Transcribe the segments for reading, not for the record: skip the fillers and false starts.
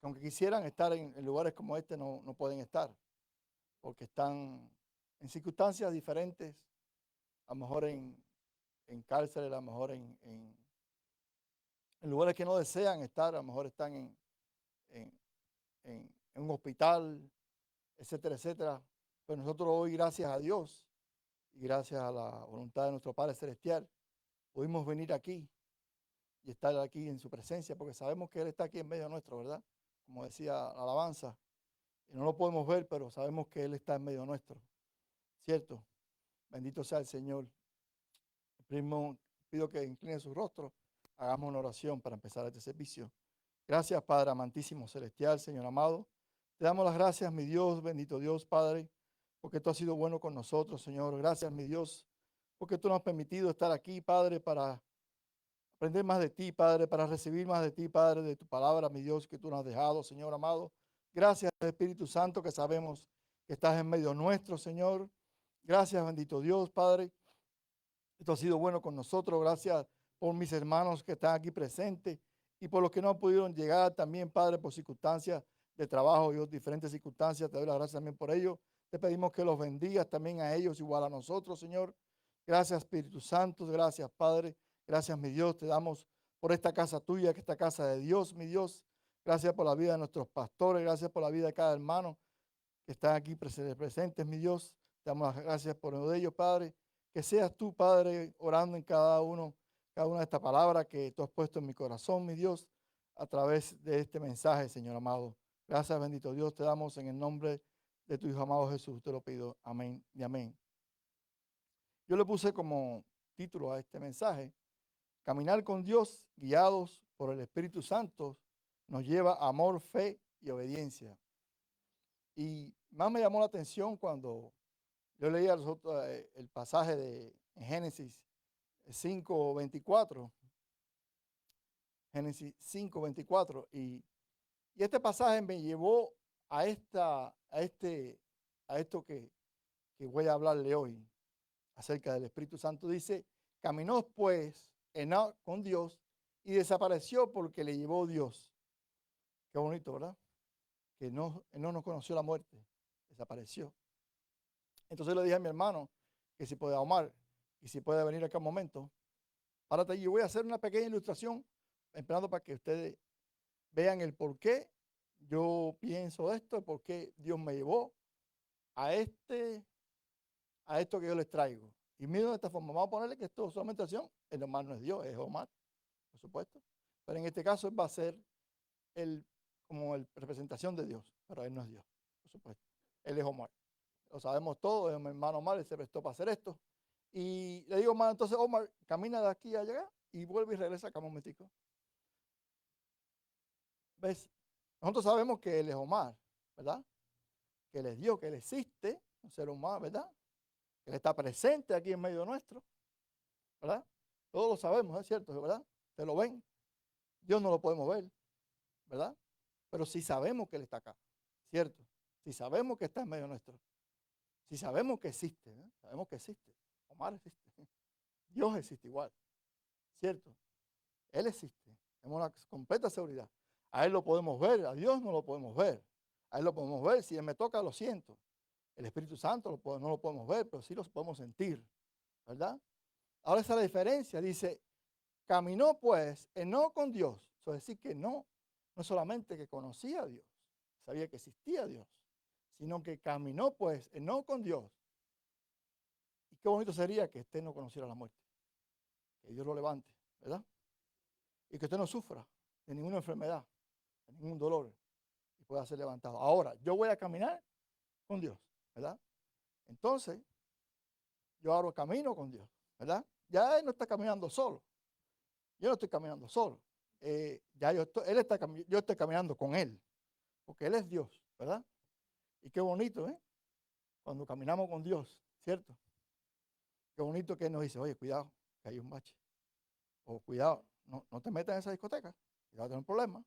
que aunque quisieran estar en lugares como este, no pueden estar, porque están en circunstancias diferentes, a lo mejor en cárceles, a lo mejor en lugares que no desean estar, a lo mejor están en, en un hospital, etcétera, etcétera. Pero nosotros hoy, gracias a Dios y gracias a la voluntad de nuestro Padre Celestial, pudimos venir aquí y estar aquí en su presencia, porque sabemos que Él está aquí en medio nuestro, ¿verdad? Como decía la alabanza, y no lo podemos ver, pero sabemos que Él está en medio nuestro, ¿cierto? Bendito sea el Señor. Primo, pido que incline su rostro, hagamos una oración para empezar este servicio. Gracias, Padre amantísimo celestial, Señor amado. Te damos las gracias, mi Dios, bendito Dios, Padre, porque tú has sido bueno con nosotros, Señor. Gracias, mi Dios, porque tú nos has permitido estar aquí, Padre, para aprender más de ti, Padre, para recibir más de ti, Padre, de tu palabra, mi Dios, que tú nos has dejado, Señor amado. Gracias, Espíritu Santo, que sabemos que estás en medio nuestro, Señor. Gracias, bendito Dios, Padre. Esto ha sido bueno con nosotros. Gracias por mis hermanos que están aquí presentes y por los que no pudieron llegar también, Padre, por circunstancias de trabajo y diferentes circunstancias. Te doy las gracias también por ello. Te pedimos que los bendigas también a ellos, igual a nosotros, Señor. Gracias, Espíritu Santo. Gracias, Padre. Gracias, mi Dios. Te damos por esta casa tuya, que esta casa de Dios, mi Dios. Gracias por la vida de nuestros pastores. Gracias por la vida de cada hermano que están aquí presentes, mi Dios. Te damos las gracias por uno de ellos, Padre. Que seas tú, Padre, orando en cada una de estas palabras que tú has puesto en mi corazón, mi Dios, a través de este mensaje, Señor amado. Gracias, bendito Dios, te damos en el nombre de tu Hijo amado Jesús, te lo pido. Amén y amén. Yo le puse como título a este mensaje: Caminar con Dios, guiados por el Espíritu Santo, nos lleva a amor, fe y obediencia. Y más me llamó la atención cuando yo leía el pasaje de Génesis 5:24, Génesis 5:24, y este pasaje me llevó a esto que voy a hablarle hoy acerca del Espíritu Santo. Dice: caminó pues Enoc con Dios y desapareció porque le llevó Dios. Qué bonito, ¿verdad? Que no nos conoció la muerte, desapareció. Entonces le dije a mi hermano que si puede, Omar, y si puede venir acá un momento, párate allí. Yo voy a hacer una pequeña ilustración, esperando para que ustedes vean el por qué yo pienso esto, el por qué Dios me llevó a a esto que yo les traigo. Y miren de esta forma, vamos a ponerle que esto es solamente acción. El Omar no es Dios, es Omar, por supuesto. Pero en este caso él va a ser el, como el representación de Dios, pero él no es Dios, por supuesto. Él es Omar. Lo sabemos todos, es mi hermano Omar, él se prestó para hacer esto. Y le digo: Omar, entonces Omar, camina de aquí a allá y vuelve y regresa acá un momentico. ¿Ves? Nosotros sabemos que Él es Omar, ¿verdad? Que Él es Dios, que Él existe, un ser humano, ¿verdad? Que Él está presente aquí en medio nuestro, ¿verdad? Todos lo sabemos, es cierto, ¿verdad? Ustedes lo ven. Dios no lo podemos ver, ¿verdad? Pero sí sabemos que Él está acá, ¿cierto? Sí sabemos que está en medio nuestro. Sí sabemos que existe, ¿eh? Sabemos que existe. Omar existe. Dios existe igual, ¿cierto? Él existe. Tenemos una completa seguridad. A Él lo podemos ver, a Dios no lo podemos ver. A Él lo podemos ver. Si Él me toca, lo siento. El Espíritu Santo no lo podemos ver, pero sí los podemos sentir, ¿verdad? Ahora esa es la diferencia. Dice: caminó pues, no con Dios. Eso es decir, que no solamente que conocía a Dios, sabía que existía Dios, sino que caminó pues, no con Dios. Y qué bonito sería que usted no conociera la muerte, que Dios lo levante, ¿verdad? Y que usted no sufra de ninguna enfermedad, de ningún dolor, y pueda ser levantado. Ahora, yo voy a caminar con Dios, ¿verdad? Entonces, yo ahora camino con Dios, ¿verdad? Ya Él no está caminando solo. Yo no estoy caminando solo. Ya yo estoy caminando con Él, porque Él es Dios, ¿verdad? Y qué bonito, ¿eh? Cuando caminamos con Dios, ¿cierto? Qué bonito que Él nos dice: oye, cuidado, que hay un bache. O cuidado, no te metas en esa discoteca, cuidado, tener un problema.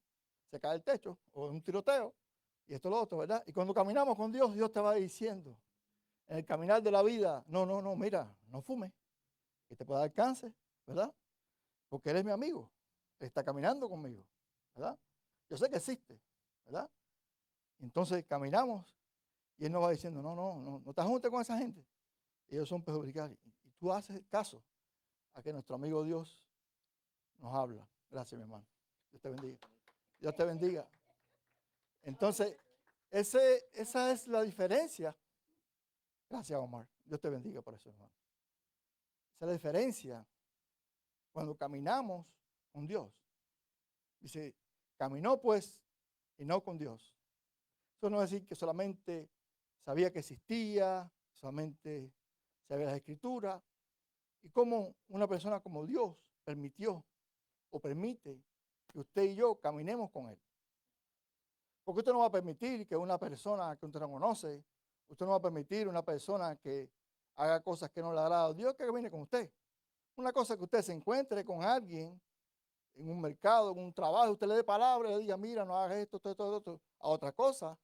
Se cae el techo, o un tiroteo, y esto lo otro, ¿verdad? Y cuando caminamos con Dios, Dios te va diciendo, en el caminar de la vida: no, mira, no fumes, que te pueda dar cáncer, ¿verdad? Porque Él es mi amigo, Él está caminando conmigo, ¿verdad? Yo sé que existe, ¿verdad? Entonces caminamos y Él nos va diciendo, no te juntes con esa gente. Ellos son perjudiciales. Y tú haces caso a que nuestro amigo Dios nos habla. Gracias, mi hermano. Dios te bendiga. Dios te bendiga. Entonces, esa es la diferencia. Gracias, Omar. Dios te bendiga por eso, hermano. Esa es la diferencia cuando caminamos con Dios. Dice, caminó pues y no con Dios. Eso no es decir que solamente sabía que existía, solamente sabía las escrituras. Y como una persona como Dios permitió o permite que usted y yo caminemos con Él. Porque usted no va a permitir que una persona que usted no conoce, usted no va a permitir una persona que haga cosas que no le agrada a Dios que camine con usted. Una cosa que usted se encuentre con alguien en un mercado, en un trabajo, usted le dé palabra y le diga, mira, no hagas esto, a otra cosa.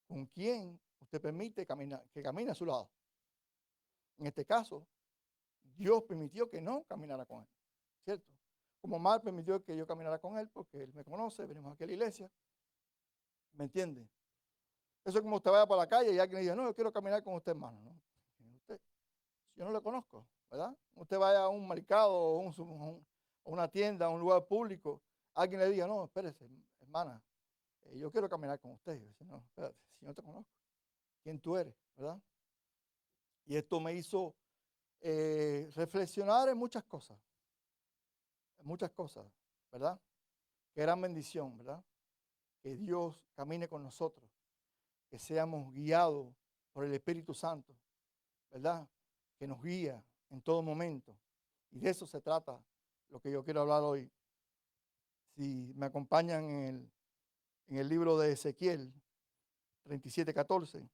¿Con quién usted permite que camine a su lado? En este caso, Dios permitió que no caminara con él, ¿cierto? Como Mar permitió que yo caminara con él porque él me conoce, venimos aquí a la iglesia, ¿me entiende? Eso es como usted vaya por la calle y alguien le diga, no, yo quiero caminar con usted, hermano, ¿no? Usted, yo no le conozco, ¿verdad? Usted vaya a un mercado o una tienda, a un lugar público, alguien le diga, no, espérese, hermana, yo quiero caminar con usted. Yo dice, no, espérate, si no te conozco, ¿quién tú eres, verdad? Y esto me hizo reflexionar en muchas cosas, ¿verdad? Qué gran bendición, ¿verdad? Que Dios camine con nosotros, que seamos guiados por el Espíritu Santo, ¿verdad? Que nos guía en todo momento. Y de eso se trata lo que yo quiero hablar hoy. Si me acompañan en el libro de Ezequiel 37:14.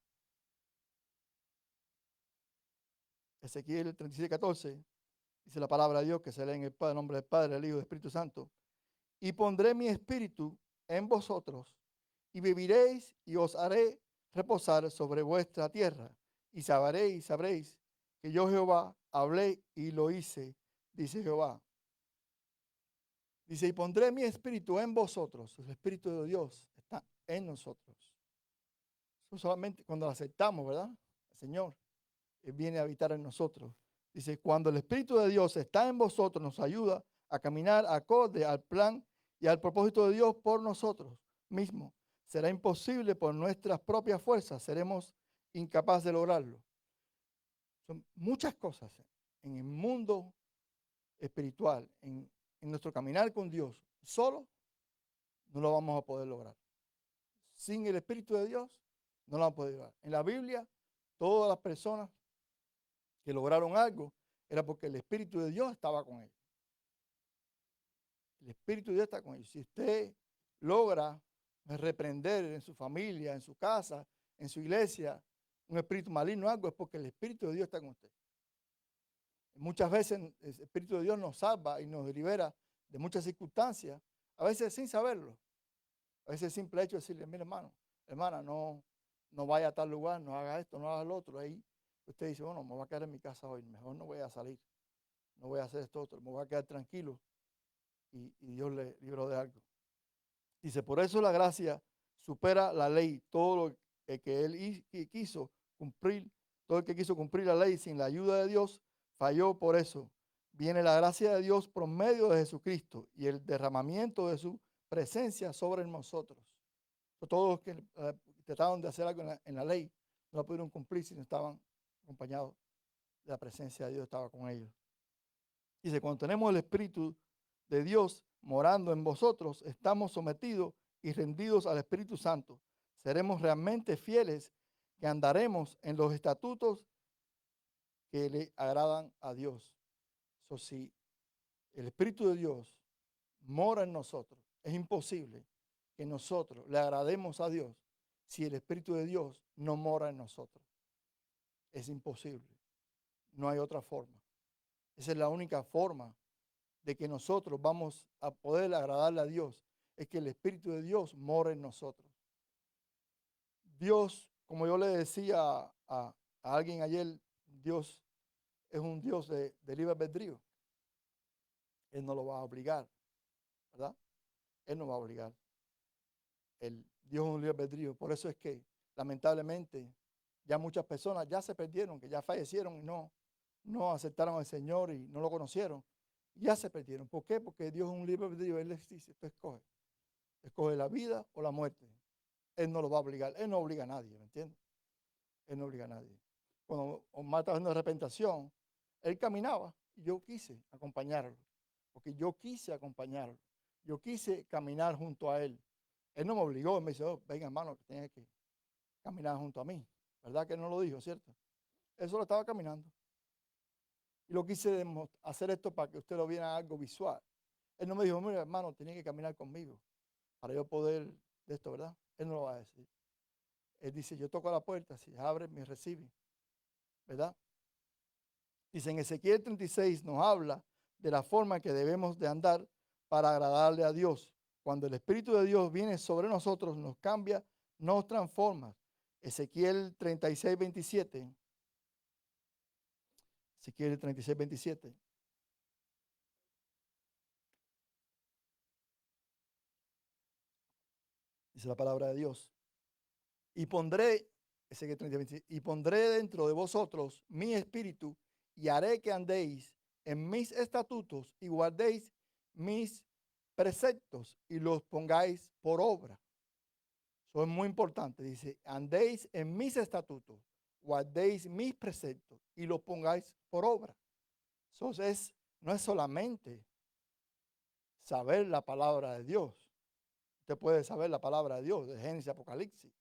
Ezequiel 37:14. Dice la palabra de Dios que se lee en el nombre del Padre, del Hijo y del Espíritu Santo. Y pondré mi espíritu en vosotros, y viviréis, y os haré reposar sobre vuestra tierra. Y sabréis que yo Jehová hablé y lo hice, dice Jehová. Dice, y pondré mi espíritu en vosotros. El espíritu de Dios está en nosotros. Eso solamente cuando lo aceptamos, ¿verdad? El Señor viene a habitar en nosotros. Dice, cuando el Espíritu de Dios está en vosotros, nos ayuda a caminar acorde al plan y al propósito de Dios por nosotros mismos. Será imposible por nuestras propias fuerzas, seremos incapaces de lograrlo. Son muchas cosas en el mundo espiritual, en nuestro caminar con Dios. Solo no lo vamos a poder lograr. Sin el Espíritu de Dios, no lo vamos a poder lograr. En la Biblia, todas las personas que lograron algo era porque el Espíritu de Dios estaba con ellos. El Espíritu de Dios está con ellos. Si usted logra reprender en su familia, en su casa, en su iglesia, un espíritu maligno o algo, es porque el Espíritu de Dios está con usted. Muchas veces el Espíritu de Dios nos salva y nos libera de muchas circunstancias, a veces sin saberlo. A veces el simple hecho de decirle, mire hermano, hermana, no vaya a tal lugar, no haga esto, no haga lo otro. Ahí usted dice, bueno, me voy a quedar en mi casa hoy, mejor no voy a salir, no voy a hacer esto otro, me voy a quedar tranquilo y Dios le libró de algo. Dice, por eso la gracia supera la ley. Todo lo que él quiso cumplir, todo el que quiso cumplir la ley sin la ayuda de Dios, falló por eso. Viene la gracia de Dios por medio de Jesucristo y el derramamiento de su presencia sobre nosotros. Todos los que trataron de hacer algo en la ley no lo pudieron cumplir si no estaban acompañados de la presencia de Dios, estaba con ellos. Dice, cuando tenemos el Espíritu de Dios morando en vosotros, estamos sometidos y rendidos al Espíritu Santo. Seremos realmente fieles, que andaremos en los estatutos que le agradan a Dios. Eso sí, el Espíritu de Dios mora en nosotros. Es imposible que nosotros le agrademos a Dios si el Espíritu de Dios no mora en nosotros. Es imposible. No hay otra forma. Esa es la única forma de que nosotros vamos a poder agradarle a Dios, es que el Espíritu de Dios mora en nosotros. Dios, como yo le decía a alguien ayer, Dios es un Dios de libre albedrío. Él no lo va a obligar, ¿verdad? Él no va a obligar. el Dios es un libre albedrío. Por eso es que, lamentablemente, ya muchas personas ya se perdieron, que ya fallecieron y no aceptaron al Señor y no lo conocieron. Ya se perdieron. ¿Por qué? Porque Dios es un libre albedrío. Él les dice, tú escoge. Escoge la vida o la muerte. Él no lo va a obligar. Él no obliga a nadie, ¿me entiendes? Él no obliga a nadie. Cuando Omar estaba haciendo arrepentación, él caminaba y yo quise acompañarlo. Porque yo quise acompañarlo. Yo quise caminar junto a él. Él no me obligó, él me dice, oh, venga hermano, que tienes que caminar junto a mí. ¿Verdad que él no lo dijo, cierto? Eso lo estaba caminando. Y lo quise hacer esto para que usted lo viera algo visual. Él no me dijo, mira hermano, tiene que caminar conmigo para yo poder de esto, ¿verdad? Él no lo va a decir. Él dice, yo toco la puerta, si abre, me recibe, ¿verdad? Dice, en Ezequiel 36 nos habla de la forma que debemos de andar para agradarle a Dios. Cuando el Espíritu de Dios viene sobre nosotros, nos cambia, nos transforma. Ezequiel 36, 27. Ezequiel 36, 27. Dice la palabra de Dios. Y pondré, Ezequiel 36, 27, y pondré dentro de vosotros mi espíritu y haré que andéis en mis estatutos y guardéis mis preceptos y los pongáis por obra. Eso es muy importante. Dice, andéis en mis estatutos, guardéis mis preceptos y los pongáis por obra. Entonces, no es solamente saber la palabra de Dios. Usted puede saber la palabra de Dios, de Génesis, Apocalipsis,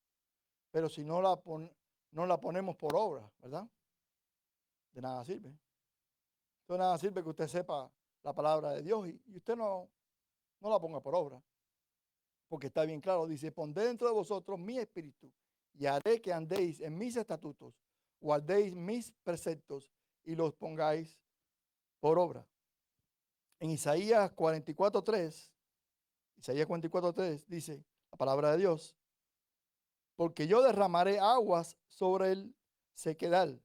pero si no la ponemos por obra, ¿verdad? De nada sirve. De nada sirve que usted sepa la palabra de Dios y usted no la ponga por obra. Porque está bien claro, dice, pondré dentro de vosotros mi espíritu y haré que andéis en mis estatutos, guardéis mis preceptos y los pongáis por obra. En Isaías 44:3, Isaías 44:3 dice la palabra de Dios, porque yo derramaré aguas sobre el sequedal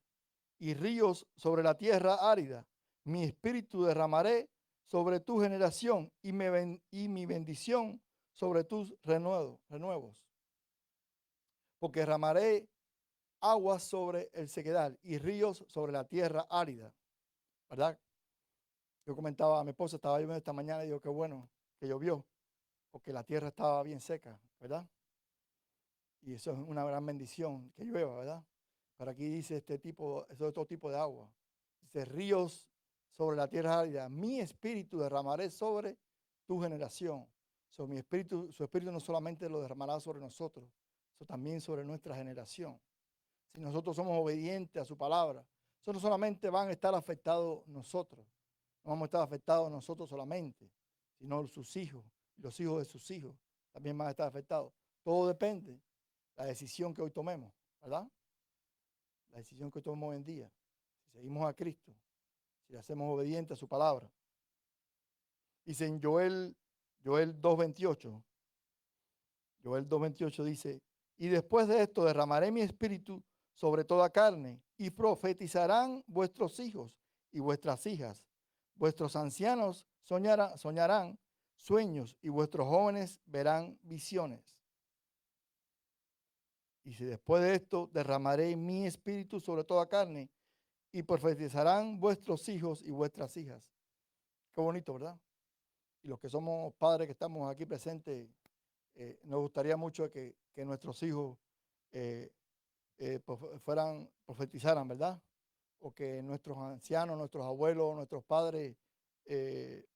y ríos sobre la tierra árida. Mi espíritu derramaré sobre tu generación y mi bendición sobre tus renuevos. Porque derramaré aguas sobre el sequedal y ríos sobre la tierra árida. ¿Verdad? Yo comentaba a mi esposa, estaba lloviendo esta mañana y digo, qué bueno que llovió, porque la tierra estaba bien seca, ¿verdad? Y eso es una gran bendición que llueva, ¿verdad? Pero aquí dice eso es otro tipo de agua. Dice ríos sobre la tierra árida. Mi espíritu derramaré sobre tu generación. Su espíritu no solamente lo derramará sobre nosotros, sino también sobre nuestra generación. Si nosotros somos obedientes a su palabra, eso no solamente van a estar afectados nosotros, no vamos a estar afectados nosotros solamente, sino sus hijos y los hijos de sus hijos también van a estar afectados. Todo depende de la decisión que hoy tomemos, ¿verdad? La decisión que hoy tomemos hoy en día. Si seguimos a Cristo, si le hacemos obediente a su palabra. Dice en Joel 2:28, Joel 2:28 dice, y después de esto derramaré mi espíritu sobre toda carne y profetizarán vuestros hijos y vuestras hijas. Vuestros ancianos soñarán sueños y vuestros jóvenes verán visiones. Y si después de esto derramaré mi espíritu sobre toda carne y profetizarán vuestros hijos y vuestras hijas. Qué bonito, ¿verdad? Y los que somos padres que estamos aquí presentes, nos gustaría mucho que nuestros hijos eh, profetizaran, ¿verdad? O que nuestros ancianos, nuestros abuelos, nuestros padres eh,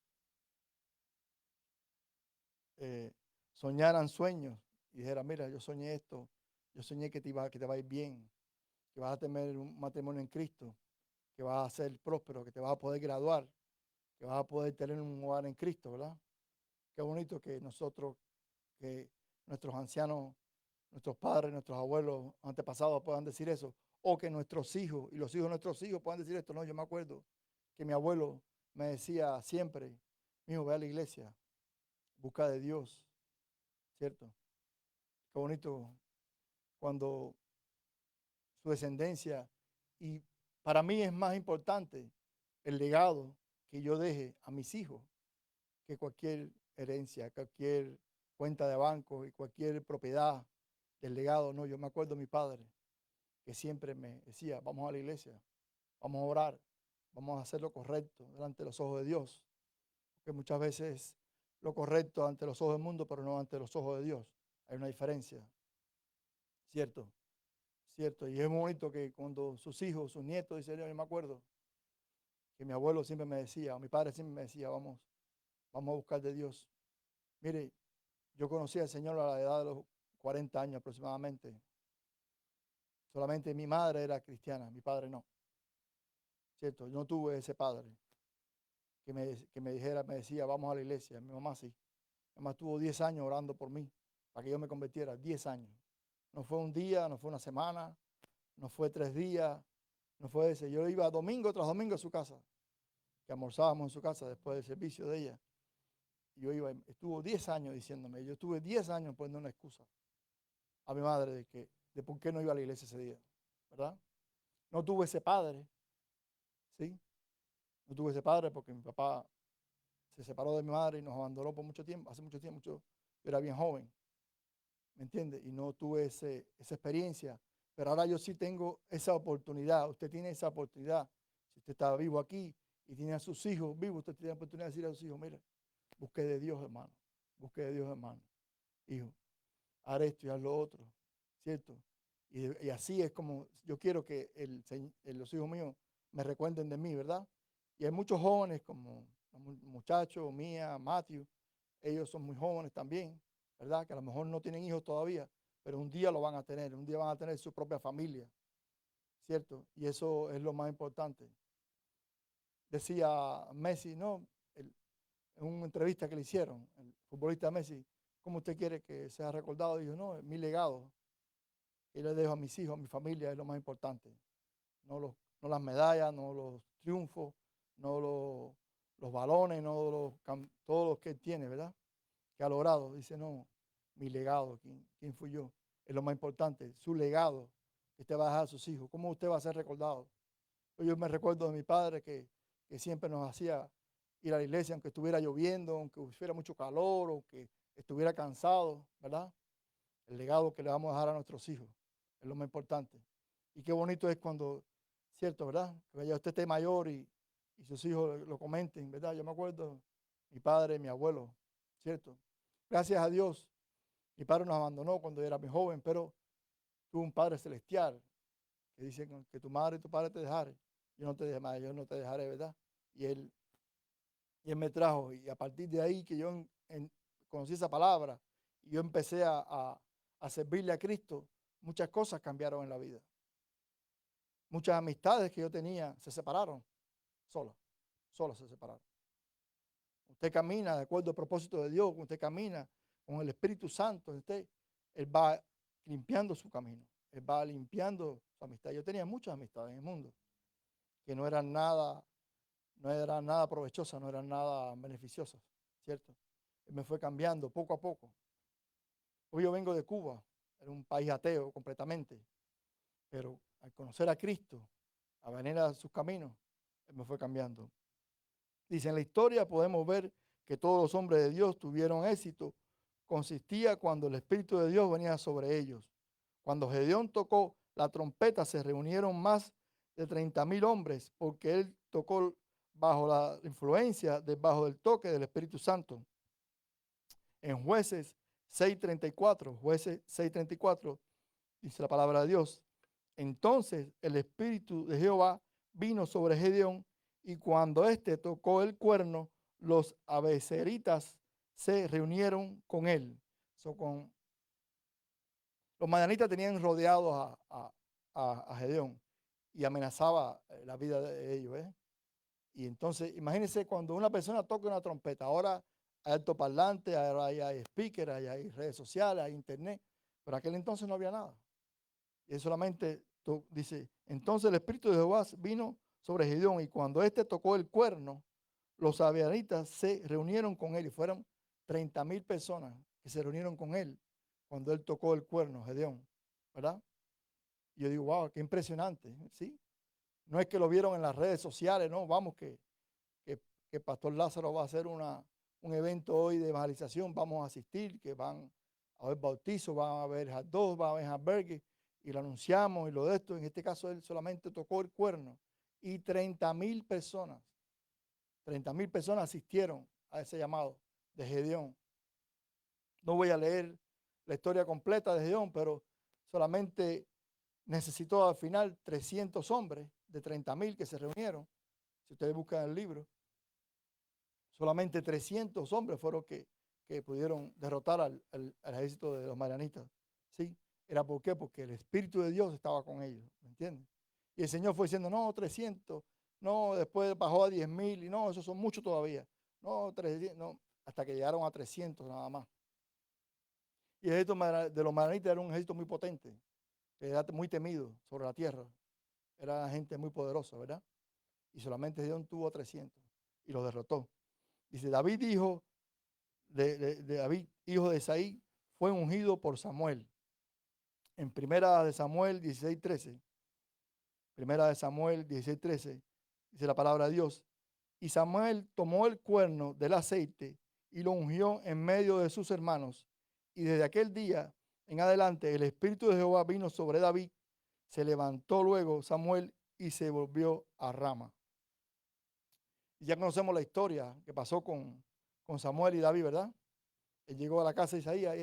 eh, soñaran sueños y dijeran, mira, yo soñé esto, yo soñé que que te va a ir bien, que vas a tener un matrimonio en Cristo, que vas a ser próspero, que te vas a poder graduar, que vas a poder tener un hogar en Cristo, ¿verdad? Qué bonito que nuestros ancianos, nuestros padres, nuestros abuelos, antepasados puedan decir eso, o que nuestros hijos y los hijos de nuestros hijos puedan decir esto. No, yo me acuerdo que mi abuelo me decía siempre, mi hijo, ve a la iglesia, busca de Dios, ¿cierto? Qué bonito cuando su descendencia, y para mí es más importante el legado que yo deje a mis hijos que cualquier herencia, cualquier cuenta de banco y cualquier propiedad del legado. No, yo me acuerdo de mi padre que siempre me decía, vamos a la iglesia, vamos a orar, vamos a hacer lo correcto delante de los ojos de Dios. Porque muchas veces lo correcto ante los ojos del mundo, pero no ante los ojos de Dios. Hay una diferencia, ¿cierto? ¿Cierto? Y es muy bonito que cuando sus hijos, sus nietos, dice, yo me acuerdo que mi abuelo siempre me decía, o mi padre siempre me decía, vamos a buscar de Dios. Mire, yo conocí al Señor a la edad de los 40 años aproximadamente. Solamente mi madre era cristiana, mi padre no. ¿Cierto? Yo no tuve ese padre que me dijera, me decía, vamos a la iglesia. Mi mamá sí. Mi mamá tuvo 10 años orando por mí, para que yo me convirtiera. 10 años. No fue un día, no fue una semana, no fue 3 días, no fue ese. Yo iba domingo tras domingo a su casa, que almorzábamos en su casa después del servicio de ella. Y yo iba, estuvo 10 años diciéndome, yo estuve 10 años poniendo una excusa a mi madre de por qué no iba a la iglesia ese día, ¿verdad? No tuve ese padre, ¿sí? No tuve ese padre porque mi papá se separó de mi madre y nos abandonó por mucho tiempo, hace mucho tiempo, yo era bien joven, ¿me entiende? Y no tuve esa experiencia, pero ahora yo sí tengo esa oportunidad, usted tiene esa oportunidad, si usted está vivo aquí y tiene a sus hijos vivos, usted tiene la oportunidad de decir a sus hijos, mire, busque de Dios, hermano, busque de Dios, hermano, hijo, haz esto y haz lo otro, ¿cierto? Y así es como yo quiero que los hijos míos me recuerden de mí, ¿verdad? Y hay muchos jóvenes como muchachos, Mía, Matthew, ellos son muy jóvenes también, ¿verdad? Que a lo mejor no tienen hijos todavía, pero un día lo van a tener, un día van a tener su propia familia, ¿cierto? Y eso es lo más importante. Decía Messi, ¿no? En una entrevista que le hicieron, el futbolista Messi, ¿cómo usted quiere que sea recordado? Dijo, no, mi legado que yo le dejo a mis hijos, a mi familia, es lo más importante. No las medallas, no los triunfos, no los balones, no todos los que él tiene, ¿verdad? Que ha logrado. Dice, no, mi legado, ¿quién fui yo? Es lo más importante, su legado que usted va a dejar a sus hijos. ¿Cómo usted va a ser recordado? Yo me recuerdo de mi padre que siempre nos hacía ir a la iglesia, aunque estuviera lloviendo, aunque hubiera mucho calor, o que estuviera cansado, ¿verdad? El legado que le vamos a dejar a nuestros hijos es lo más importante. Y qué bonito es cuando, cierto, ¿verdad? Que ya usted esté mayor y sus hijos lo comenten, ¿verdad? Yo me acuerdo, mi padre, mi abuelo, ¿cierto? Gracias a Dios, mi padre nos abandonó cuando yo era muy joven, pero tuvo un Padre celestial que dice que tu madre y tu padre te dejaré. Yo no te dejaré, ¿verdad? Y él me trajo, y a partir de ahí que yo conocí esa palabra, y yo empecé a servirle a Cristo, muchas cosas cambiaron en la vida. Muchas amistades que yo tenía se separaron, solas se separaron. Usted camina de acuerdo al propósito de Dios, usted camina con el Espíritu Santo, Él va limpiando su camino, Él va limpiando su amistad. Yo tenía muchas amistades en el mundo que no eran nada provechosas, no eran nada beneficiosas, ¿cierto? Él me fue cambiando poco a poco. Hoy yo vengo de Cuba, era un país ateo completamente, pero al conocer a Cristo, a venir a sus caminos, Él me fue cambiando. Dice, en la historia podemos ver que todos los hombres de Dios tuvieron éxito. Consistía cuando el Espíritu de Dios venía sobre ellos. Cuando Gedeón tocó la trompeta, se reunieron más de 30,000 hombres, porque él tocó bajo la influencia, bajo el toque del Espíritu Santo. En Jueces 6:34, dice la palabra de Dios. Entonces el Espíritu de Jehová vino sobre Gedeón, y cuando éste tocó el cuerno, los abeceritas se reunieron con él. Los madianitas tenían rodeados a Gedeón y amenazaba la vida de ellos. Y entonces, imagínense cuando una persona toca una trompeta, ahora hay altoparlante, ahora hay speaker, hay redes sociales, hay internet, pero aquel entonces no había nada. Y él solamente dice, entonces el Espíritu de Jehová vino sobre Gedeón, y cuando éste tocó el cuerno, los abianitas se reunieron con él, y fueron 30,000 personas que se reunieron con él cuando él tocó el cuerno, Gedeón, ¿verdad? Y yo digo, wow, qué impresionante, ¿sí? No es que lo vieron en las redes sociales, no, vamos, que Pastor Lázaro va a hacer una un evento hoy de evangelización, vamos a asistir, que van a haber bautizos, van a haber hot dogs, van a haber hamburgues, y lo anunciamos y lo de esto. En este caso él solamente tocó el cuerno y 30,000 personas, 30,000 personas asistieron a ese llamado de Gedeón. No voy a leer la historia completa de Gedeón, pero solamente necesitó al final 300 hombres de 30,000 que se reunieron. Si ustedes buscan el libro, solamente 300 hombres fueron que pudieron derrotar al ejército de los madianitas. ¿Sí? ¿Era por qué? Porque el Espíritu de Dios estaba con ellos, ¿me entienden? Y el Señor fue diciendo, no, 300, no, después bajó a 10,000, y no, esos son muchos todavía. No, 300, no, hasta que llegaron a 300 nada más. Y el ejército de los madianitas era un ejército muy potente, que era muy temido sobre la tierra. Era gente muy poderosa, ¿verdad? Y solamente Dios tuvo 300 y los derrotó. Dice, David dijo, de David, hijo de Isaí, fue ungido por Samuel. En primera de Samuel 16:13, primera de Samuel 16:13, dice la palabra de Dios. Y Samuel tomó el cuerno del aceite y lo ungió en medio de sus hermanos. Y desde aquel día en adelante el Espíritu de Jehová vino sobre David. Se levantó luego Samuel y se volvió a Rama. Y ya conocemos la historia que pasó con Samuel y David, ¿verdad? Él llegó a la casa de Isaías,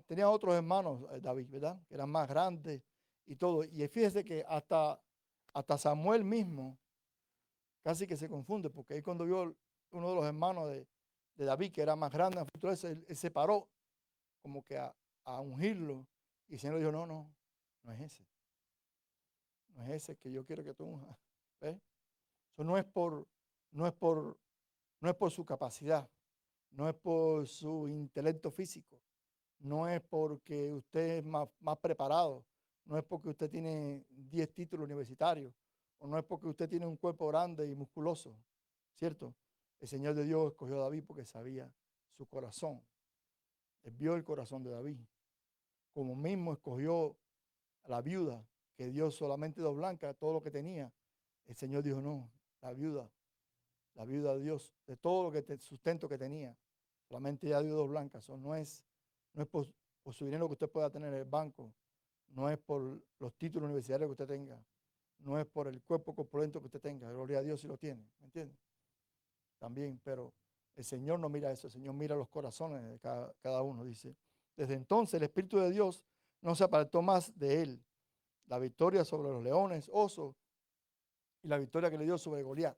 tenía otros hermanos, David, ¿verdad? Que eran más grandes y todo. Y fíjese que hasta Samuel mismo casi que se confunde, porque ahí cuando vio uno de los hermanos de David, que era más grande, él se paró como que a ungirlo. Y el Señor le dijo, no, no, no es ese. No es ese que yo quiero que tú unjas. ¿Ves? Eso no es por, no es por su capacidad, no es por su intelecto físico, no es porque usted es más preparado, no es porque usted tiene 10 títulos universitarios, o no es porque usted tiene un cuerpo grande y musculoso, ¿cierto? El Señor de Dios escogió a David porque sabía su corazón. Él vio el corazón de David. Como mismo escogió a la viuda, que dio solamente 2 blancas, todo lo que tenía. El Señor dijo, no, la viuda de Dios, de todo lo que sustento que tenía, solamente ya dio 2 blancas. Eso no es por su dinero que usted pueda tener en el banco, no es por los títulos universitarios que usted tenga, no es por el cuerpo corpulento que usted tenga. Gloria a Dios si lo tiene, ¿me entiende? También, pero el Señor no mira eso, el Señor mira los corazones de cada uno, dice. Desde entonces el Espíritu de Dios no se apartó más de él. La victoria sobre los leones, osos, y la victoria que le dio sobre Goliat.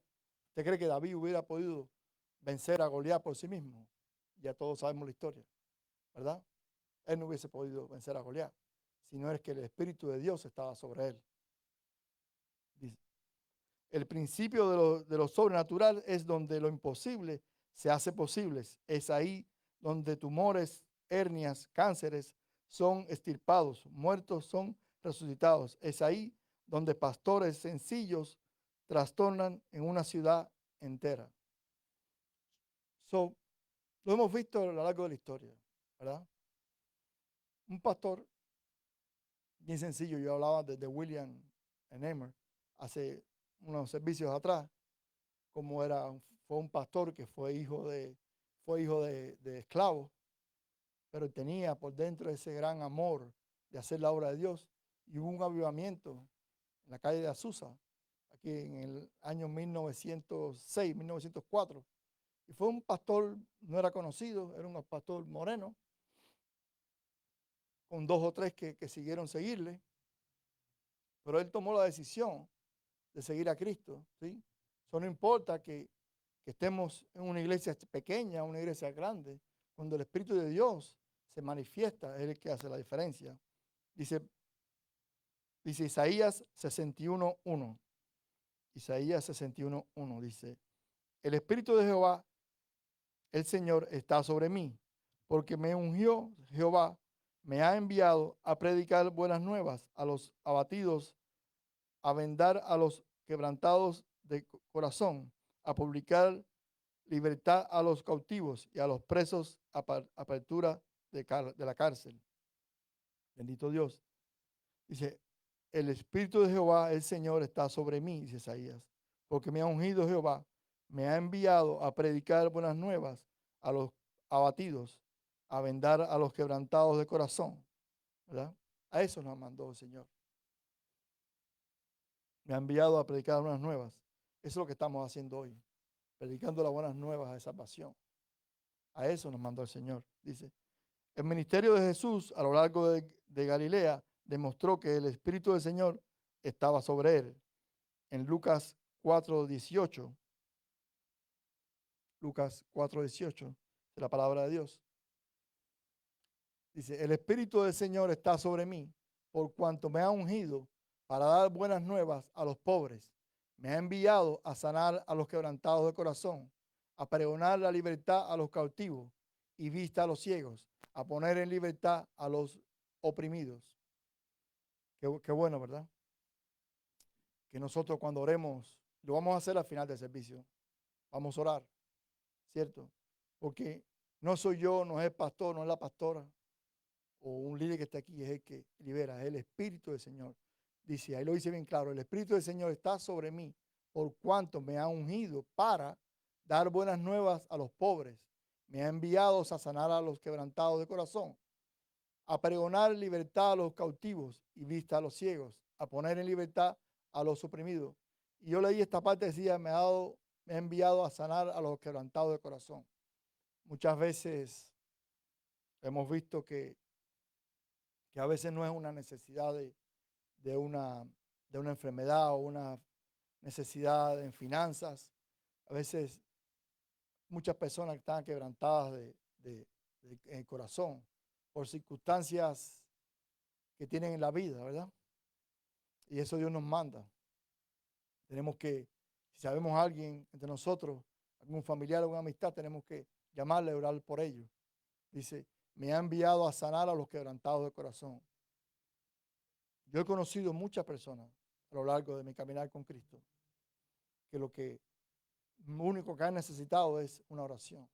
¿Usted cree que David hubiera podido vencer a Goliat por sí mismo? Ya todos sabemos la historia, ¿verdad? Él no hubiese podido vencer a Goliat, sino es que el Espíritu de Dios estaba sobre él. Dice, el principio de lo sobrenatural es donde lo imposible se hace posible. Es ahí donde tumores, hernias, cánceres son extirpados, muertos son resucitados. Es ahí donde pastores sencillos trastornan en una ciudad entera. Lo hemos visto a lo largo de la historia, ¿verdad? Un pastor bien sencillo, yo hablaba de William Emer hace unos servicios atrás, como fue un pastor que fue hijo de esclavos, pero tenía por dentro ese gran amor de hacer la obra de Dios, y hubo un avivamiento en la calle de Azusa, aquí en el año 1906, 1904, y fue un pastor, no era conocido, era un pastor moreno, con 2 o 3 que siguieron seguirle, pero él tomó la decisión de seguir a Cristo, ¿sí? Eso no importa que estemos en una iglesia pequeña, una iglesia grande, cuando el Espíritu de Dios se manifiesta, es el que hace la diferencia. Dice Isaías 61:1. Isaías 61:1 dice, el Espíritu de Jehová, el Señor, está sobre mí, porque me ungió Jehová, me ha enviado a predicar buenas nuevas a los abatidos, a vendar a los quebrantados de corazón, a publicar libertad a los cautivos y a los presos, apertura de la cárcel. Bendito Dios. Dice, el Espíritu de Jehová, el Señor, está sobre mí, dice Isaías, porque me ha ungido Jehová, me ha enviado a predicar buenas nuevas a los abatidos, a vendar a los quebrantados de corazón, ¿verdad? A eso nos mandó el Señor. Me ha enviado a predicar buenas nuevas. Eso es lo que estamos haciendo hoy, predicando las buenas nuevas de salvación. A eso nos mandó el Señor. Dice, el ministerio de Jesús a lo largo de Galilea demostró que el Espíritu del Señor estaba sobre él. En Lucas 4:18, Lucas 4:18, de la palabra de Dios. Dice, el Espíritu del Señor está sobre mí, por cuanto me ha ungido para dar buenas nuevas a los pobres. Me ha enviado a sanar a los quebrantados de corazón, a pregonar la libertad a los cautivos y vista a los ciegos, a poner en libertad a los oprimidos. Qué bueno, ¿verdad? Que nosotros cuando oremos, lo vamos a hacer al final del servicio. Vamos a orar, ¿cierto? Porque no soy yo, no es el pastor, no es la pastora o un líder que está aquí, es el que libera, es el Espíritu del Señor. Dice, ahí lo dice bien claro, el Espíritu del Señor está sobre mí, por cuanto me ha ungido para dar buenas nuevas a los pobres. Me ha enviado a sanar a los quebrantados de corazón, a pregonar libertad a los cautivos y vista a los ciegos, a poner en libertad a los oprimidos. Y yo leí esta parte, decía, me ha enviado a sanar a los quebrantados de corazón. Muchas veces hemos visto que a veces no es una necesidad de una, de una enfermedad o una necesidad en finanzas. A veces muchas personas están quebrantadas en el corazón por circunstancias que tienen en la vida, ¿verdad? Y eso Dios nos manda. Tenemos que, si sabemos a alguien entre nosotros, algún familiar o alguna amistad, tenemos que llamarle y orar por ellos. Dice, me ha enviado a sanar a los quebrantados de corazón. Yo he conocido muchas personas a lo largo de mi caminar con Cristo que lo único que han necesitado es una oración,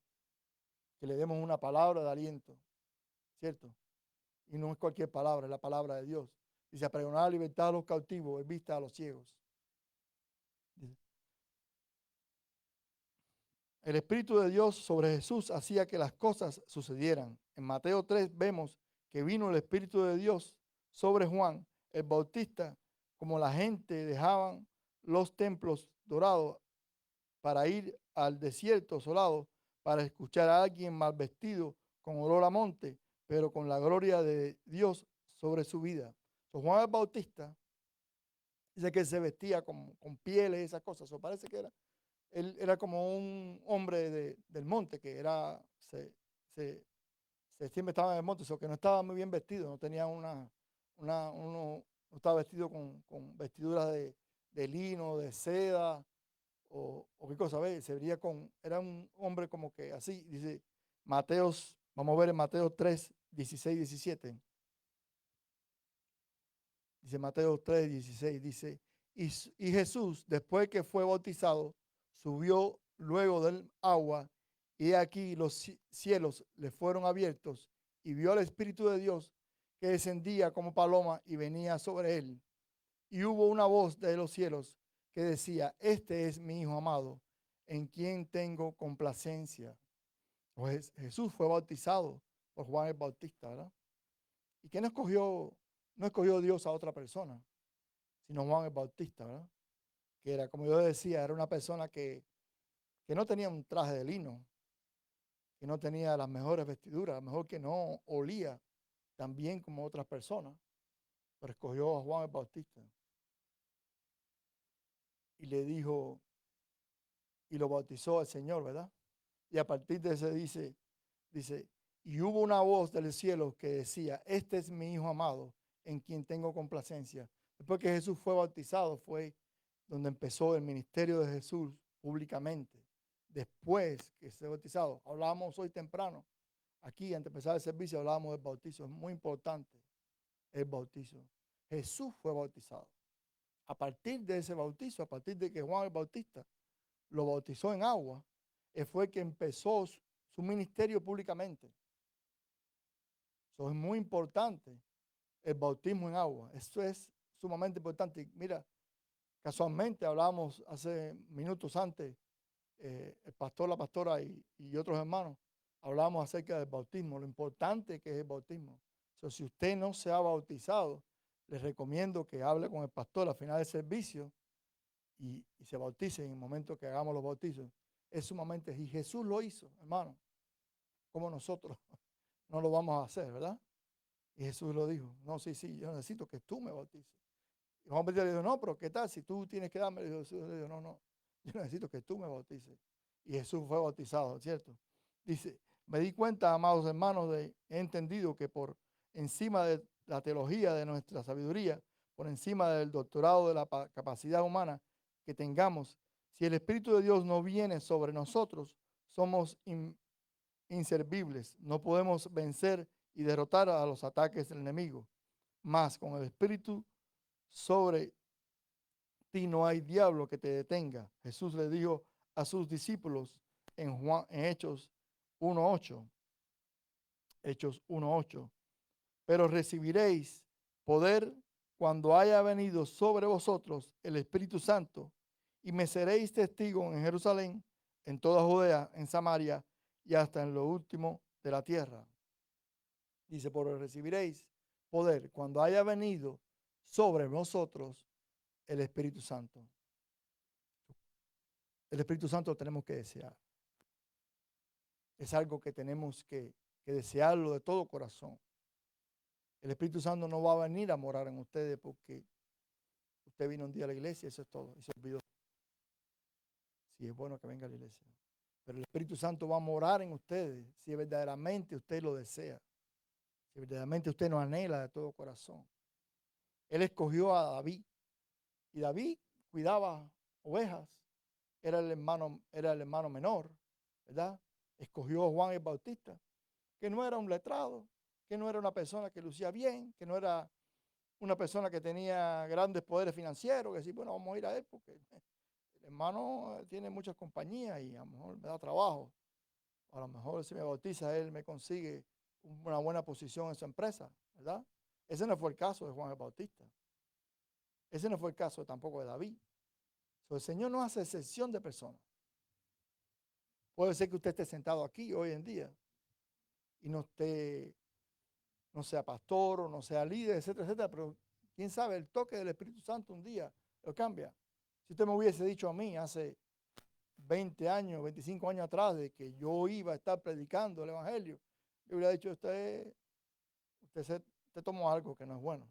que le demos una palabra de aliento, ¿cierto? Y no es cualquier palabra, es la palabra de Dios. Dice, a pregonar la libertad a los cautivos, es vista a los ciegos. Dice, el Espíritu de Dios sobre Jesús hacía que las cosas sucedieran. En Mateo 3 vemos que vino el Espíritu de Dios sobre Juan el Bautista, como la gente dejaban los templos dorados para ir al desierto solado, para escuchar a alguien mal vestido, con olor a monte, pero con la gloria de Dios sobre su vida. So, Juan el Bautista dice que se vestía con pieles y esas cosas. So, parece que él era como un hombre del monte, que siempre estaba en el monte, so, que no estaba muy bien vestido, no tenía no estaba vestido con vestiduras de lino, de seda, o qué cosa, ¿ves? Era un hombre como que así, dice Mateos, vamos a ver en Mateo 3, 16, 17. Dice Mateo 3, 16, dice, y Jesús, después que fue bautizado, subió luego del agua, y aquí los cielos le fueron abiertos, y vio al Espíritu de Dios que descendía como paloma y venía sobre él. Y hubo una voz de los cielos que decía, este es mi Hijo amado, en quien tengo complacencia. Pues Jesús fue bautizado por Juan el Bautista, ¿verdad? ¿Y quién escogió? No escogió Dios a otra persona, sino Juan el Bautista, ¿verdad? Que era, como yo decía, era una persona que no tenía un traje de lino, que no tenía las mejores vestiduras, a lo mejor que no olía tan bien como otras personas, pero escogió a Juan el Bautista y le dijo, y lo bautizó al Señor, ¿verdad? Y a partir de ese dice, y hubo una voz del cielo que decía, este es mi Hijo amado, en quien tengo complacencia. Después que Jesús fue bautizado, fue donde empezó el ministerio de Jesús públicamente. Después que se bautizado, hablábamos hoy temprano, aquí antes de empezar el servicio, hablábamos del bautizo. Es muy importante el bautizo. Jesús fue bautizado. A partir de ese bautizo, a partir de que Juan el Bautista lo bautizó en agua, fue que empezó su ministerio públicamente. Eso es muy importante, el bautismo en agua. Eso es sumamente importante. Mira, casualmente hablábamos hace minutos antes el pastor, la pastora y otros hermanos, hablamos acerca del bautismo, lo importante que es el bautismo. Si usted no se ha bautizado, les recomiendo que hable con el pastor al final del servicio y se bautice en el momento que hagamos los bautizos. Es sumamente, y Jesús lo hizo, hermano, como nosotros no lo vamos a hacer, ¿verdad? Y Jesús lo dijo, no, sí, yo necesito que tú me bautices. Y Juan Bautista le dijo, no, pero ¿qué tal si tú tienes que darme? Jesús le dijo, no, yo necesito que tú me bautices. Y Jesús fue bautizado, ¿cierto? Dice, me di cuenta, amados hermanos, he entendido que por encima de la teología de nuestra sabiduría, por encima del doctorado de la capacidad humana que tengamos, si el Espíritu de Dios no viene sobre nosotros, somos inservibles. No podemos vencer y derrotar a los ataques del enemigo. Más con el Espíritu sobre ti no hay diablo que te detenga. Jesús le dijo a sus discípulos en Hechos 1:8. Hechos 1:8. Pero recibiréis poder cuando haya venido sobre vosotros el Espíritu Santo y me seréis testigos en Jerusalén, en toda Judea, en Samaria y hasta en lo último de la tierra. Dice, pero recibiréis poder cuando haya venido sobre vosotros el Espíritu Santo. El Espíritu Santo lo tenemos que desear. Es algo que tenemos que desearlo de todo corazón. El Espíritu Santo no va a venir a morar en ustedes porque usted vino un día a la iglesia, eso es todo, y se olvidó. Sí, es bueno que venga a la iglesia. Pero el Espíritu Santo va a morar en ustedes si verdaderamente usted lo desea. Si verdaderamente usted lo anhela de todo corazón. Él escogió a David. Y David cuidaba ovejas. Era el hermano menor, ¿verdad? Escogió a Juan el Bautista, que no era un letrado, que no era una persona que lucía bien, que no era una persona que tenía grandes poderes financieros, que decía, bueno, vamos a ir a él porque el hermano tiene muchas compañías y a lo mejor me da trabajo. A lo mejor si me bautiza él me consigue una buena posición en su empresa, ¿verdad? Ese no fue el caso de Juan el Bautista. Ese no fue el caso tampoco de David. El Señor no hace excepción de personas. Puede ser que usted esté sentado aquí hoy en día y no sea pastor o no sea líder, etcétera, etcétera, pero quién sabe, el toque del Espíritu Santo un día lo cambia. Si usted me hubiese dicho a mí hace 20 años, 25 años atrás de que yo iba a estar predicando el Evangelio, yo hubiera dicho, usted tomó algo que no es bueno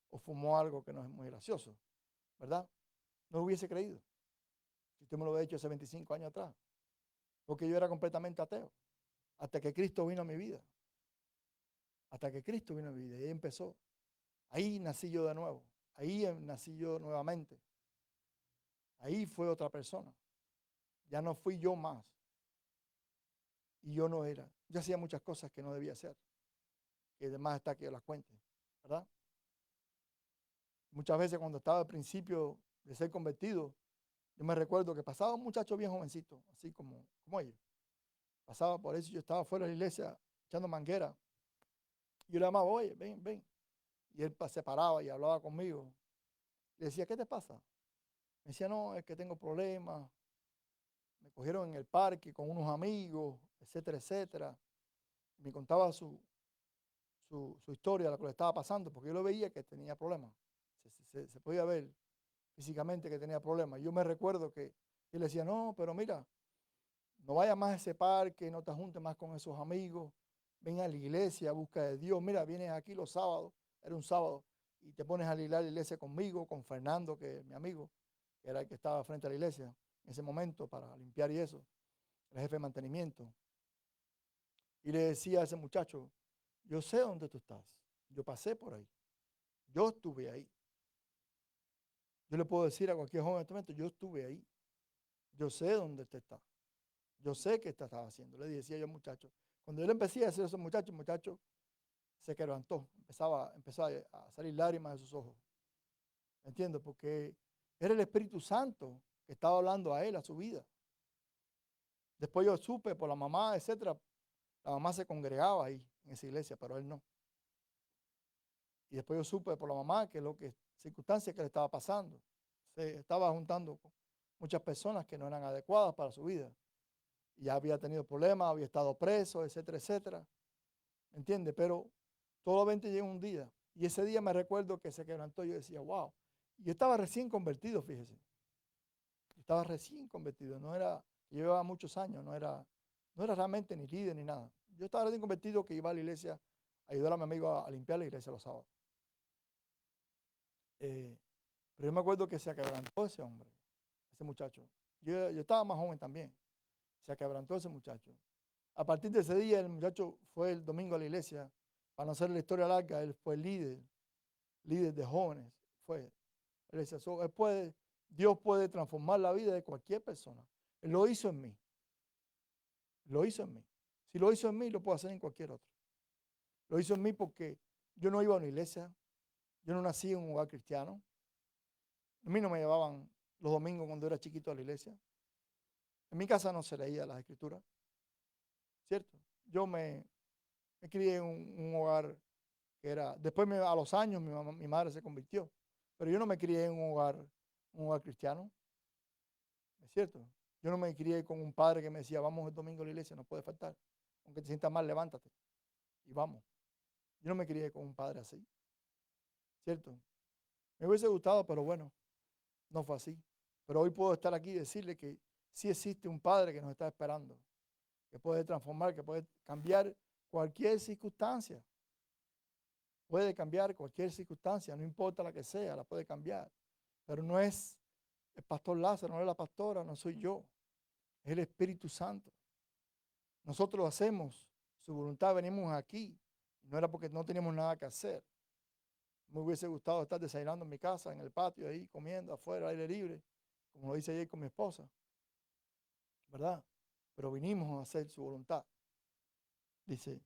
o fumó algo que no es muy gracioso, ¿verdad? No hubiese creído si usted me lo hubiera dicho hace 25 años atrás, porque yo era completamente ateo, hasta que Cristo vino a mi vida. Hasta que Cristo vino a mi vida y ahí empezó. Ahí nací yo de nuevo. Ahí nací yo nuevamente. Ahí fue otra persona. Ya no fui yo más. Y yo no era. Yo hacía muchas cosas que no debía hacer. Y además está que yo las cuente, ¿verdad? Muchas veces cuando estaba al principio de ser convertido, yo me recuerdo que pasaba un muchacho bien jovencito, así como ellos. Pasaba por eso, yo estaba fuera de la iglesia echando manguera. Yo le llamaba, oye, ven, ven. Y él se paraba y hablaba conmigo. Le decía, ¿qué te pasa? Me decía, no, es que tengo problemas. Me cogieron en el parque con unos amigos, etcétera, etcétera. Me contaba su historia, lo que le estaba pasando, porque yo lo veía que tenía problemas. Se podía ver físicamente que tenía problemas. Yo me recuerdo que él decía, no, pero mira, no vayas más a ese parque, no te juntes más con esos amigos, ven a la iglesia, busca de Dios. Mira, vienes aquí los sábados, era un sábado, y te pones a ir a la iglesia conmigo, con Fernando, que es mi amigo, que era el que estaba frente a la iglesia en ese momento para limpiar y eso, el jefe de mantenimiento. Y le decía a ese muchacho, yo sé dónde tú estás, yo pasé por ahí, yo estuve ahí. Yo le puedo decir a cualquier joven en este momento, yo estuve ahí, yo sé dónde usted está, yo sé qué estaba haciendo. Le decía yo al muchacho. Cuando yo le empecé a decir eso al muchacho, el muchacho se quebrantó, empezó a salir lágrimas de sus ojos. ¿Entiendes? Porque era el Espíritu Santo que estaba hablando a él, a su vida. Después yo supe por la mamá, etcétera, la mamá se congregaba ahí en esa iglesia, pero él no. Y después yo supe por la mamá que circunstancias que le estaba pasando. Se estaba juntando muchas personas que no eran adecuadas para su vida. Ya había tenido problemas, había estado preso, etcétera, etcétera. ¿Me entiende? Pero solamente llegó un día. Y ese día me recuerdo que se quebrantó. Yo decía, wow. Yo estaba recién convertido, fíjese. Yo estaba recién convertido. No era, yo llevaba muchos años, no era realmente ni líder ni nada. Yo estaba recién convertido que iba a la iglesia a ayudar a mi amigo a limpiar la iglesia los sábados. Pero yo me acuerdo que se quebrantó ese hombre, ese muchacho. Yo estaba más joven también. Se quebrantó ese muchacho. A partir de ese día, el muchacho fue el domingo a la iglesia. Para no hacer la historia larga, él fue líder de jóvenes. Fue. Él decía, Dios puede transformar la vida de cualquier persona. Él lo hizo en mí. Lo hizo en mí. Si lo hizo en mí, lo puede hacer en cualquier otro. Lo hizo en mí porque yo no iba a una iglesia. Yo no nací en un hogar cristiano. A mí no me llevaban los domingos cuando era chiquito a la iglesia. En mi casa no se leía las escrituras, ¿cierto? Yo me crié en un hogar que era, después a los años mi madre se convirtió, pero yo no me crié en un hogar cristiano, ¿es cierto? Yo no me crié con un padre que me decía, vamos el domingo a la iglesia, no puede faltar, aunque te sientas mal, levántate y vamos. Yo no me crié con un padre así, ¿cierto? Me hubiese gustado, pero bueno, no fue así. Pero hoy puedo estar aquí y decirle que sí existe un padre que nos está esperando, que puede transformar, que puede cambiar cualquier circunstancia. Puede cambiar cualquier circunstancia, no importa la que sea, la puede cambiar. Pero no es el pastor Lázaro, no es la pastora, no soy yo, es el Espíritu Santo. Nosotros hacemos su voluntad, venimos aquí. No era porque no teníamos nada que hacer. Me hubiese gustado estar desayunando en mi casa, en el patio, ahí comiendo afuera, aire libre, como lo hice ayer con mi esposa, ¿verdad? Pero vinimos a hacer su voluntad. Dice,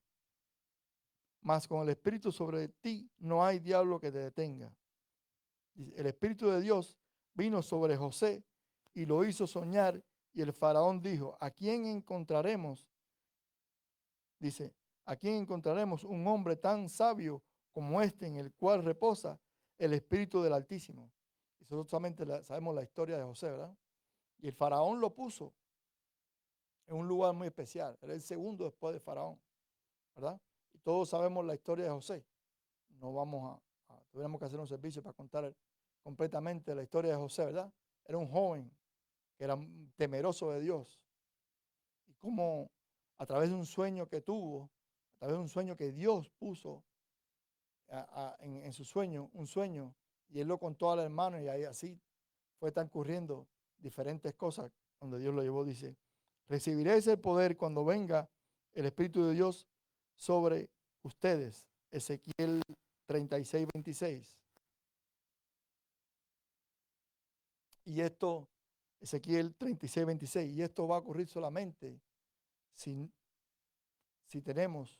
mas con el Espíritu sobre ti no hay diablo que te detenga. Dice, el Espíritu de Dios vino sobre José y lo hizo soñar, y el faraón dijo, ¿a quién encontraremos? Dice, ¿a quién encontraremos un hombre tan sabio como este en el cual reposa el Espíritu del Altísimo? Y nosotros solamente sabemos la historia de José, ¿verdad? Y el faraón lo puso en un lugar muy especial. Era el segundo después de faraón, ¿verdad? Y todos sabemos la historia de José. No vamos tuviéramos que hacer un servicio para contar completamente la historia de José, ¿verdad? Era un joven que era temeroso de Dios. Y cómo a través de un sueño que tuvo, a través de un sueño que Dios puso en su sueño, un sueño, y él lo contó al hermano y ahí así fue transcurriendo diferentes cosas. Cuando Dios lo llevó, dice, recibiréis el poder cuando venga el Espíritu de Dios sobre ustedes. Ezequiel 36:26. Y esto, Ezequiel 36:26, y esto va a ocurrir solamente si, si tenemos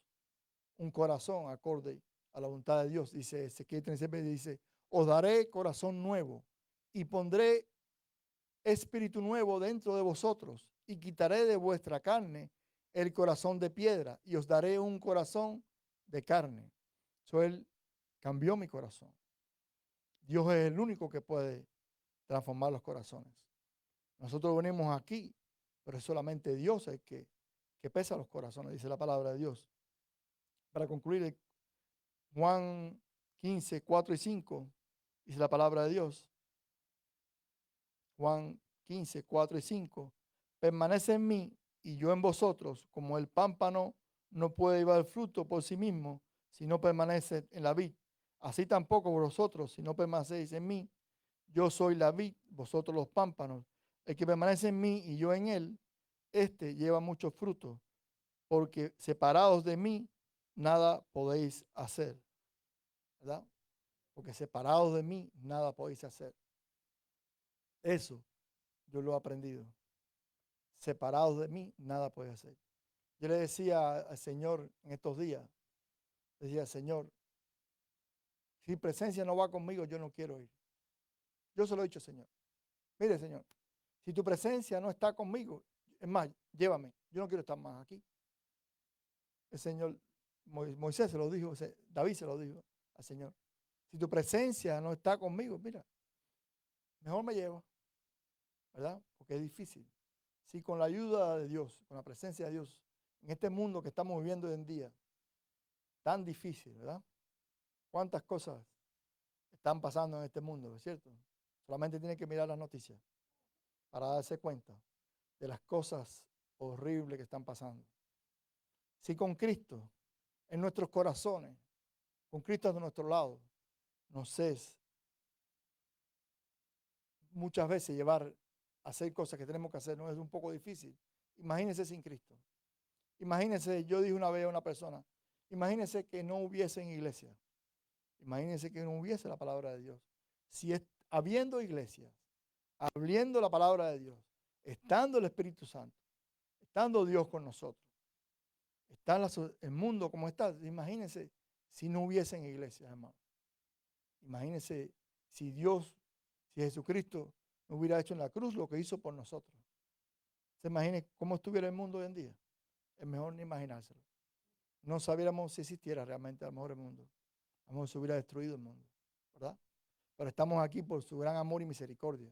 un corazón acorde a la voluntad de Dios. Dice Ezequiel 36, dice, os daré corazón nuevo y pondré espíritu nuevo dentro de vosotros y quitaré de vuestra carne el corazón de piedra y os daré un corazón de carne. So, él cambió mi corazón. Dios es el único que puede transformar los corazones. Nosotros venimos aquí, pero es solamente Dios el que pesa los corazones, dice la palabra de Dios. Para concluir, Juan 15:4 y 5, dice la palabra de Dios. Juan 15:4 y 5. Permanece en mí y yo en vosotros, como el pámpano no puede llevar fruto por sí mismo si no permanece en la vid. Así tampoco vosotros, si no permanecéis en mí. Yo soy la vid, vosotros los pámpanos. El que permanece en mí y yo en él, este lleva mucho fruto, porque separados de mí, nada podéis hacer. ¿Verdad? Porque separados de mí, nada podéis hacer. Eso yo lo he aprendido. Separados de mí, nada podéis hacer. Yo le decía al Señor en estos días, decía, Señor, si presencia no va conmigo, yo no quiero ir. Yo se lo he dicho, Señor. Mire, Señor, si tu presencia no está conmigo, es más, llévame. Yo no quiero estar más aquí. El Señor, Moisés se lo dijo, David se lo dijo al Señor. Si tu presencia no está conmigo, mira, mejor me lleva. ¿verdad? Porque es difícil. Si con la ayuda de Dios, con la presencia de Dios, en este mundo que estamos viviendo hoy en día, tan difícil, ¿verdad? ¿Cuántas cosas están pasando en este mundo, es cierto? Solamente tiene que mirar las noticias para darse cuenta de las cosas horribles que están pasando. Si con Cristo en nuestros corazones, con Cristo a nuestro lado, nos es muchas veces llevar a hacer cosas que tenemos que hacer, no es un poco difícil. Imagínense sin Cristo. Imagínense, yo dije una vez a una persona, imagínense que no hubiese en iglesia. Imagínense que no hubiese la palabra de Dios. Si es, habiendo iglesias, habiendo la palabra de Dios, estando el Espíritu Santo, estando Dios con nosotros, está el mundo como está, imagínense si no hubiesen iglesias, hermano. Imagínense si Dios, si Jesucristo no hubiera hecho en la cruz lo que hizo por nosotros. ¿Se imagina cómo estuviera el mundo hoy en día? Es mejor ni imaginárselo. No sabiéramos si existiera realmente a lo mejor el mundo. A lo mejor se hubiera destruido el mundo, ¿verdad? Pero estamos aquí por su gran amor y misericordia.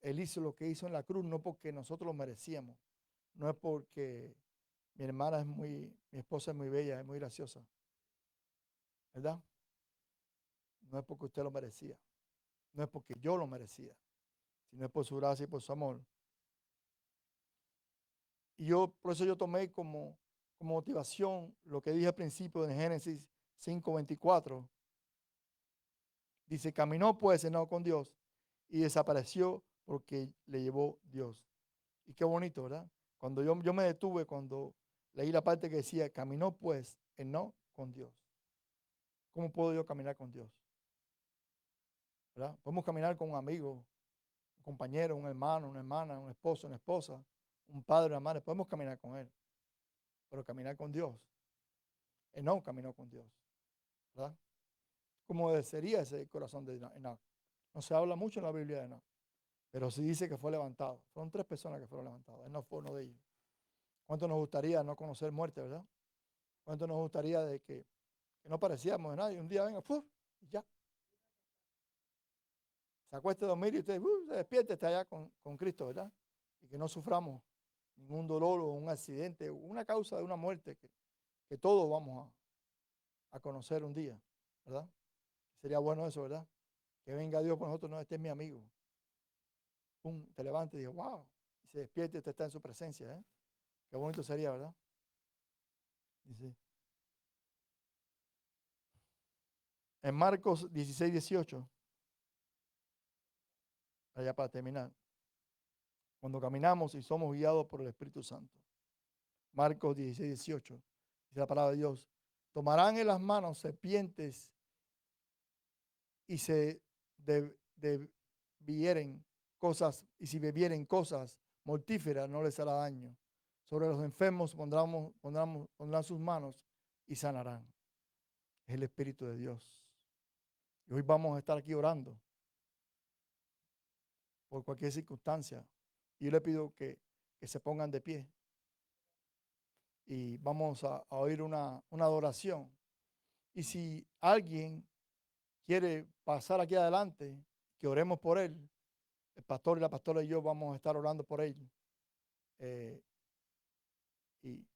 Él hizo lo que hizo en la cruz no porque nosotros lo merecíamos, no es porque mi esposa es muy bella, es muy graciosa, ¿verdad? No es porque usted lo merecía, no es porque yo lo merecía, sino es por su gracia y por su amor. Y por eso yo tomé como motivación lo que dije al principio en Génesis 5:24. Dice, caminó pues no con Dios y desapareció porque le llevó Dios. Y qué bonito, ¿verdad? Cuando yo me detuve, cuando leí la parte que decía, caminó pues no con Dios. ¿Cómo puedo yo caminar con Dios? ¿Verdad? Podemos caminar con un amigo, un compañero, un hermano, una hermana, un esposo, una esposa, un padre, una madre. Podemos caminar con él. Pero caminar con Dios. No caminó con Dios. ¿Verdad? ¿Cómo sería ese corazón de Enoch? No se habla mucho en la Biblia de Enoch, pero sí dice que fue levantado. Fueron 3 personas que fueron levantadas. Él no fue uno de ellos. ¿Cuánto nos gustaría no conocer muerte, verdad? ¿Cuánto nos gustaría de que no parecíamos de nadie? Un día venga, ¡puf! Y ya. Se acueste a dormir y usted se despierte, está allá con Cristo, ¿verdad? Y que no suframos ningún dolor o un accidente, o una causa de una muerte que todos vamos a conocer un día, ¿verdad? Sería bueno eso, ¿verdad? Que venga Dios por nosotros, no, este es mi amigo. Pum, te levantes y dices, wow, y se despierte y usted está en su presencia, ¿eh? Qué bonito sería, ¿verdad? Dice, en Marcos 16:18, allá para terminar, cuando caminamos y somos guiados por el Espíritu Santo. Marcos 16:18, dice la palabra de Dios, tomarán en las manos serpientes y bebieren cosas, y si bebieren cosas mortíferas no les hará daño. Sobre los enfermos pondrán sus manos y sanarán. Es el Espíritu de Dios. Y hoy vamos a estar aquí orando por cualquier circunstancia. Y yo le pido que se pongan de pie. Y vamos a oír una adoración. Y si alguien quiere pasar aquí adelante, que oremos por él, el pastor y la pastora y yo vamos a estar orando por él. Y